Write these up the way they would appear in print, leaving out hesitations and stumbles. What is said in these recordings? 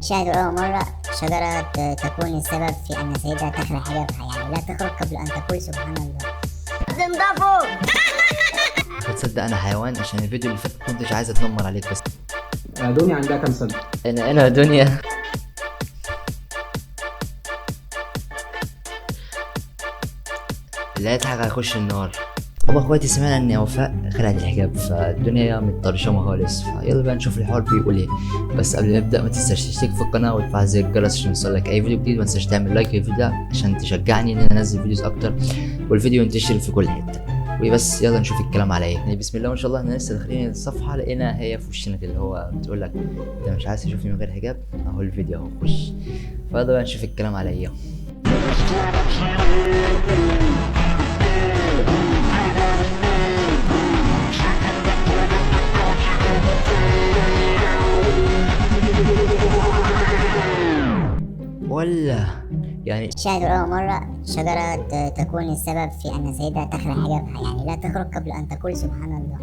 شاهدوا أول مرة شجرة تكون السبب في أن سيدها تخلع حجابها، يعني لا تخرج قبل أن تقول سبحان الله. تنضفوا. تصدق انا حيوان؟ عشان الفيديو اللي فات كنتش عايز اتنمر عليك بس. دنيا عندها كام سنة؟ انا دنيا. اللي هيضحك هيخش النار. هو اخواتي سمعنا ان وفاء خلعت الحجاب، فالدنيا متطرشمه خالص، فيلا بقى نشوف الحوار بيقول ايه. بس قبل ما نبدا ما تنساش تشترك في القناه وتفعل زر الجرس عشان يوصلك اي فيديو جديد. ما تنساش تعمل لايك للفيديو ده عشان تشجعني ان انا انزل فيديوز اكتر والفيديو ينتشر في كل حته. وبس يلا نشوف الكلام على ايه. يعني بسم الله ما شاء الله، احنا لسه داخلين الصفحه لقينا هي في وشنا كده، اللي هو بتقول لك انت مش عايز تشوفني من غير حجاب، اهو الفيديو اهو خش. فيلا بقى نشوف الكلام على ايه. ولا يعني شاهدوا أول مرة شجرة تكون السبب في أن سيدها تخلع حجابها، يعني لا تخرج قبل أن تقول سبحان الله.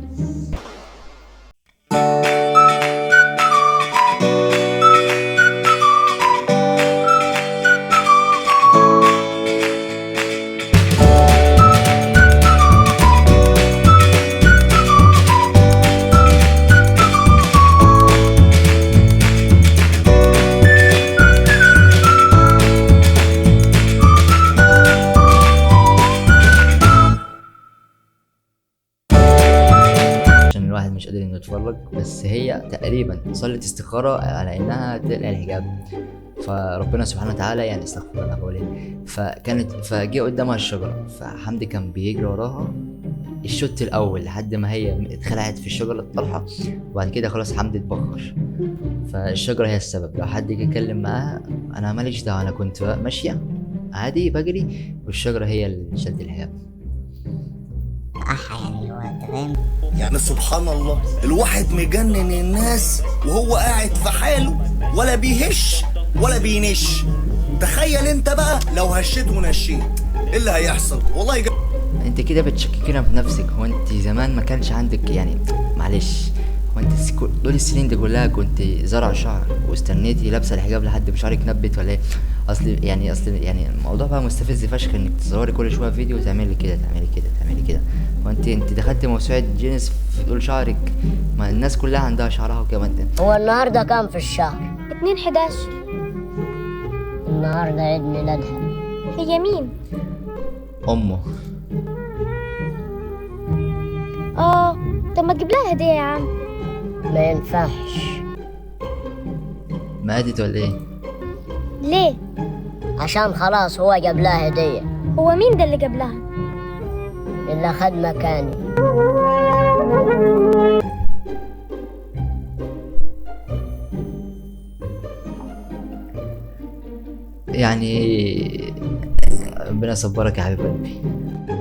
عشان الواحد مش قادر انه يتفرج، بس هي تقريبا صلت استخارة على انها تقلع الحجاب، فربنا سبحانه وتعالى يعني استغفر الله بقول ايه، فجه قدامها الشجرة، فحمدي كان بيجري وراها الشوط الاول لحد ما هي اتخلعت في الشجرة الطلحة، وبعد كده خلاص حمدي اتبخر. فالشجرة هي السبب. لو حد يجي يتكلم معاها انا ماليش دعوة، انا كنت ماشية عادي بجري والشجرة هي اللي شد الحجاب. يعني اللي هو أنت فاهم. يعني سبحان الله، الواحد مجنن الناس وهو قاعد في حاله، ولا بيهش ولا بينش. تخيل انت بقى لو هشيت ونشيت ايه اللي هيحصل؟ والله انت كده بتشككنا في نفسك. هو انت زمان ما كانش عندك يعني معلش، هو انت طول السنين دي كلها كنت زرع شعر واستنيتي لابسه الحجاب لحد ما شعرك نبت ولا ايه؟ اصل الموضوع بقى مستفز فشخ انك تصوري كل شويه فيديو وتعملي كده تعملي كده. وانت دخلت موسوعه جينيس في طول شعرك، ما الناس كلها عندها شعرها وكمان انت. هو النهارده كام في الشهر؟ 2/11. النهارده عيد ميلادها. هي مين؟ امه. طب ما تجيب لها هدية يا عم. ما ينفعش. ماتت ولا ايه؟ ليه؟ عشان خلاص هو جاب لها هدية. هو مين ده اللي جاب لها؟ اللي أخد مكاني. يعني ربنا يصبرك يا حبيب قلبي.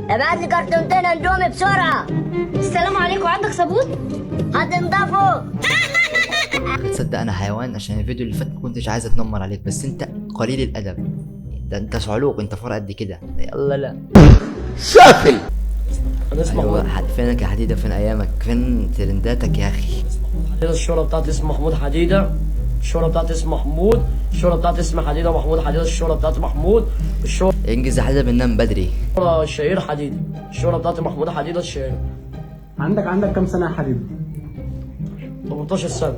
ابعت لي كرتونتين اندومي بسرعة. السلام عليكم، عندك صابون؟ هتنضفوا. تصدق انا حيوان؟ عشان الفيديو اللي فات كنتش عايز اتنمر عليك، بس انت قليل الادب. ده انت صعلوق، انت فرق قد كده. يلا لا سافل. ايوه فينك يا حديده؟ فين ايامك؟ فين ترنداتك يا اخي؟ الشهرة بتاعتي اسمه محمود حديدة، الشهرة بتاعتي اسمه محمود، الشهرة بتاعتي اسمه حديدة محمود حديدة، الشهرة بتاعتي محمود، الشهرة انجز يا حديده بننام بدري. الشهير حديدة، الشهرة بتاعتي محمود حديدة الشهير. عندك كام سنة يا حبيبي؟ 18 سنة.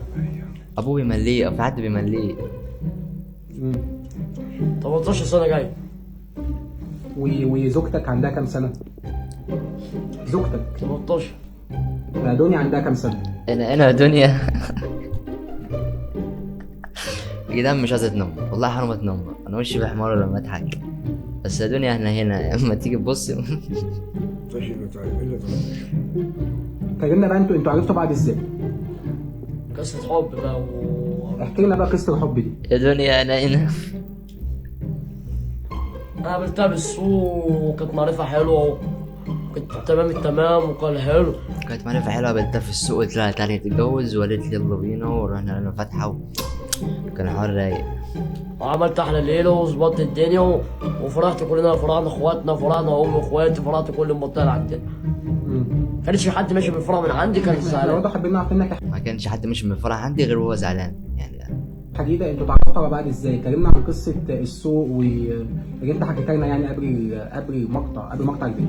ابوه بيمليه او في حد بيمليه؟ 18 سنة جاي. وزوجتك عندها كام سنة؟ زوجتك 18. دنيا عندها كام سنة؟ انا دنيا. يا جدعان مش عايز اتنمر، والله حرام اتنمر، انا وشي بحمار لما اضحك. بس يا دنيا احنا هنا اما تيجي تبص. كلمنا بقى، انتوا عرفتوا بعض ازاي؟ قصة حب بقى احكي لنا بقى قصة الحب دي. يا دنيا انا هنا. انا قابلتها بالسوق وكانت معرفة حلوة، كنت تمام التمام وكان حلو. كانت معرفة حلوة، قابلتها في السوق قلت لها تعالي نتجوز وقالت لي يلا بينا، ورحنا لنا فاتحة كان حوار رايق. وعملت احلى ليله وظبطت الدنيا وفرحت كلنا، فرحنا اخواتنا، فرحنا امي واخواتي، فرحت كل المنطقه اللي عندنا. كانش في حد ماشي بالفرح من عندي كان احنا زعلان. برضه حابين نعرف منك ما كانش حد مشي من الفرح عندي غير وهو زعلان يعني. حديده انتوا اتعرفتوا على بعض ازاي؟ كلمنا عن قصه السوق اللي انت حكيتها لنا يعني قبل مقطع الفيديو.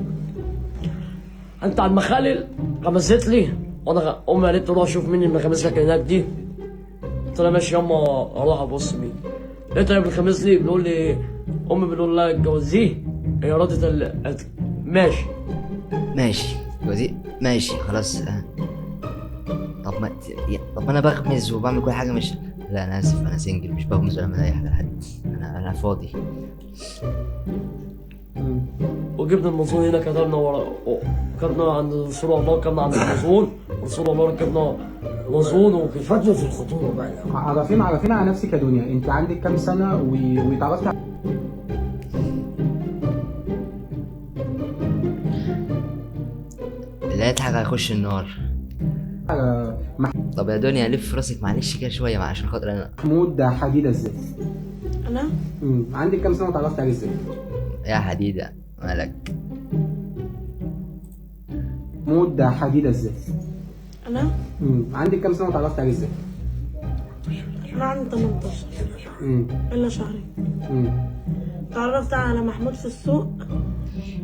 انت على المخالل غمزت لي، وانا امي قالت لي روح شوف مين اللي مخمس لك هناك دي. قلت لها ماشي ياما اروح ابص مين. لقيتها بتخمس لي بتقول لي امي بتقول لها اتجوزيه، هي رضت ماشي جوزي ماشي خلاص. طب انا بغمز وبعمل كل حاجه. مش لا انا اسف، انا سنجل مش بغمز ولا بعمل اي حاجه لحد. انا فاضي. وجبنا المنظور هنا كتبنا ورا، كتبنا عند رسول الله، كتبنا عند المنظور رسول الله، ركبنا منظور وكفتنا في الخطوبه بقى. عرفينا على نفسك يا دنيا، انت عندك كام سنه واتعرفتي لا يضحك هيخش النار. على طب يا دنيا لف راسك معلش كده شويه عشان خاطر انا. محمود حديده ازاي؟ انا عندك كام سنه واتعرفتي عليه ازاي؟ يا حديده مالك؟ محمود حديده ازاي؟ انا عندك كام سنه واتعرفتي عليه ازاي؟ انا عندي 18 الا شهرين. تعرفت على محمود في السوق.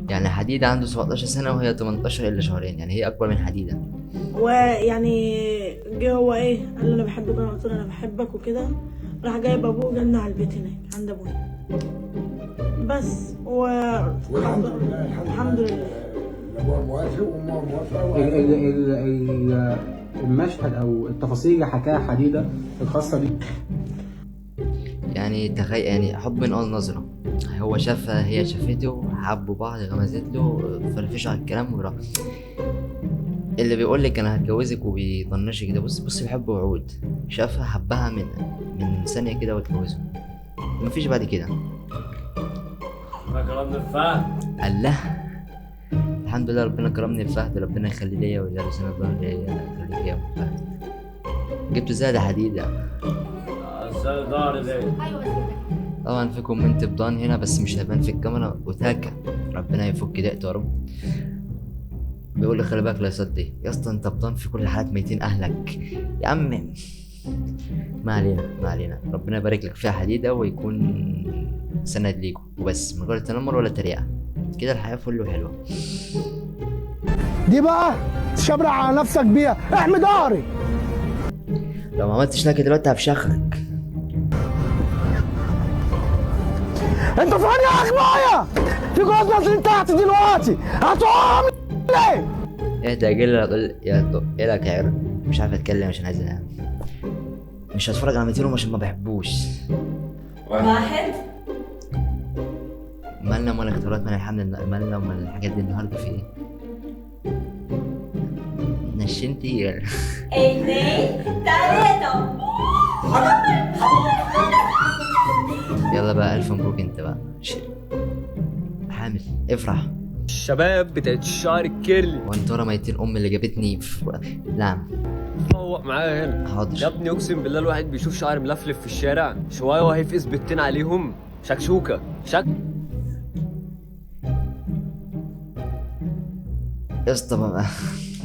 يعني حديده عنده 17 سنه وهي 18 الا شهرين، يعني هي اكبر من حديده. ويعني جه هو ايه قال لي انا بحبك، انا قلت له انا بحبك وكده. راح جايب ابوه وجالنا على البيت هناك عند ابويا بس. والحمد لله الحمد لله ابوها موافق وامها موافقه. المشهد او التفاصيل اللي حكاها حديده الخاصه بيه، يعني تخيل يعني حب من اول نظره. هو شافها هي شافته، حبوا بعض، غمزت له، فرفشوا على الكلام وراح. اللي بيقول لك انا هتجوزك وبيطنشك كده، بص بحب وعود. شافها حبها من ثانيه كده واتجوزوا، مفيش بعد كده. انا كرمني بفهد. الله الحمد لله، ربنا كرمني بفهد، ربنا يخلي ليا ويجعل سنة ظهر ليا، يخليك يا ابو فهد. جبته زي حديده. ازاي ظهري ده؟ طبعا في كومنت بضان هنا بس مش هيبان في الكاميرا، وتاكا ربنا يفك دقته يا رب. بيقول لي خلي بالك لا يصدق يا اسطى، انت بضان في كل الحالات ميتين اهلك يا عم. ما علينا ربنا يبارك لك فيها حديده ويكون سند ليكم وبس، من غير تنمر ولا تريقه، كده الحياه فل وحلوه. دي بقى تشبرع على نفسك بيها، احمي ظهري. لو ما عملتش لك دلوقتي هفشخك. انت فين يا اخويا؟ في جوز نازلين تحت دلوقتي، هتقوم ليه؟ اهدى يا جيل، ايه لك يا عرق؟ مش عارف اتكلم عشان عايز انام. مش هتفرج على 200 عشان ما بحبوش. واحد مالنا ومال الاختيارات، مال الحمل، مالنا ومال الحاجات دي النهارده في ايه؟ نشنتي 2 3. يلا بقى الف مبروك انت بقى حامل، افرح. الشباب بتاعت الشعر الكيرلي وانت ورا ميتين ام اللي جابتني نعم. فوق معايا هنا. حاضر يا ابني اقسم بالله الواحد بيشوف شعر ملفلف في الشارع شويه وهيفقس بتين عليهم شكشوكه يا اسطى بقى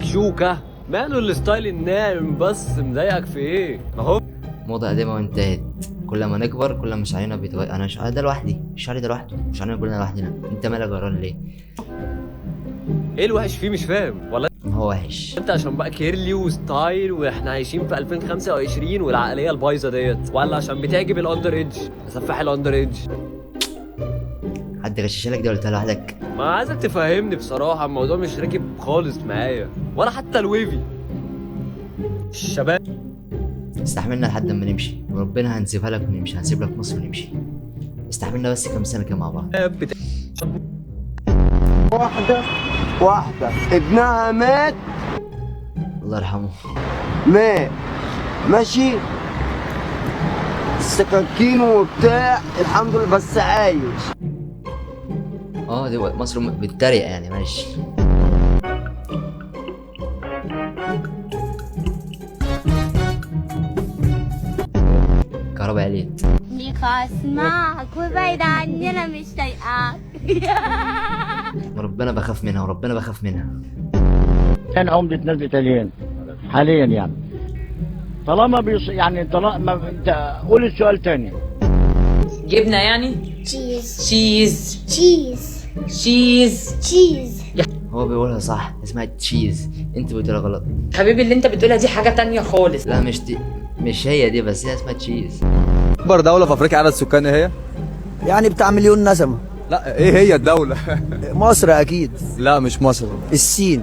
شوكه. ماله الستايل الناعم بس مضايقك في ايه؟ اهو موضة قديمة وانتهت. كل ما نكبر كل ما شعرنا بيتغير. انا شعري ده لوحدي، الشعر ده لوحده، شعرنا كلنا لوحدنا. انت مالك غيران ليه؟ ايه الوحش فيه؟ مش فاهم والله. هو وحش انت عشان بقى كيرلي وستايل واحنا عايشين في 2025 والعقليه البايظه ديت، ولا عشان بتعجب الاندر ايدج؟ سفاح الاندر ايدج. حد غششلك دي ولا لوحدك؟ ما عايزك تفهمني بصراحه، الموضوع مش راكب خالص معايا ولا حتى الويفي. الشباب استحملنا لحد ما نمشي، وربنا هنسيبها لك ونمشي، هنسيب لك مصر ونمشي. استحملنا بس كام سنه كده مع بعض. واحدة ابنها مات، الله يرحمه. مات ماشي، السكاكين وبتاع الحمد لله بس عايش. دي مصر بتتريق يعني، ماشي. كهرباء عليت. نيكا اسمعك وبعيد عني انا مش طايقاك. وربنا بخاف منها وربنا بخاف منها. كان عمدة نادي الإيطاليين حاليا يعني. طالما يعني طالما انت قول السؤال تاني. جبنه يعني؟ تشيز تشيز تشيز تشيز تشيز. هو بيقولها صح، اسمها تشيز، انت بتقولها غلط. حبيبي اللي انت بتقولها دي حاجه تانية خالص. لا مش هي دي، بس هي اسمها تشيز. اكبر دولة في افريقيا عدد سكان هي؟ يعني بتاع مليون نسمة. لا ايه هي الدولة؟ مصر اكيد. لا مش مصر. الصين.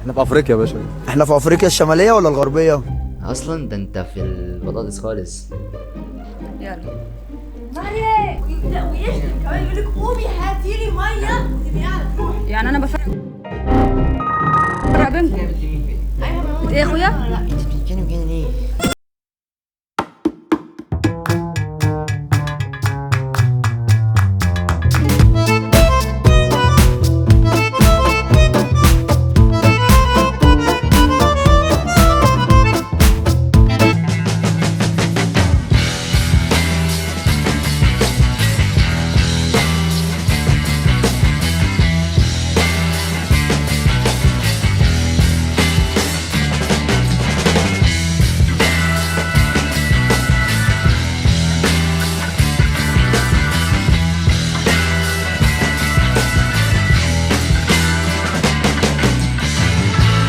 احنا في افريقيا يا باشا. احنا في افريقيا الشمالية ولا الغربية؟ اصلا ده انت في البطاطس خالص. يلا ويشتم كمان يقول لك قومي هاتي لي ميه وتبقي قاعده تروحي. يعني انا بفرق بينكم. ايه يا اخويا؟ انت بتتكلمي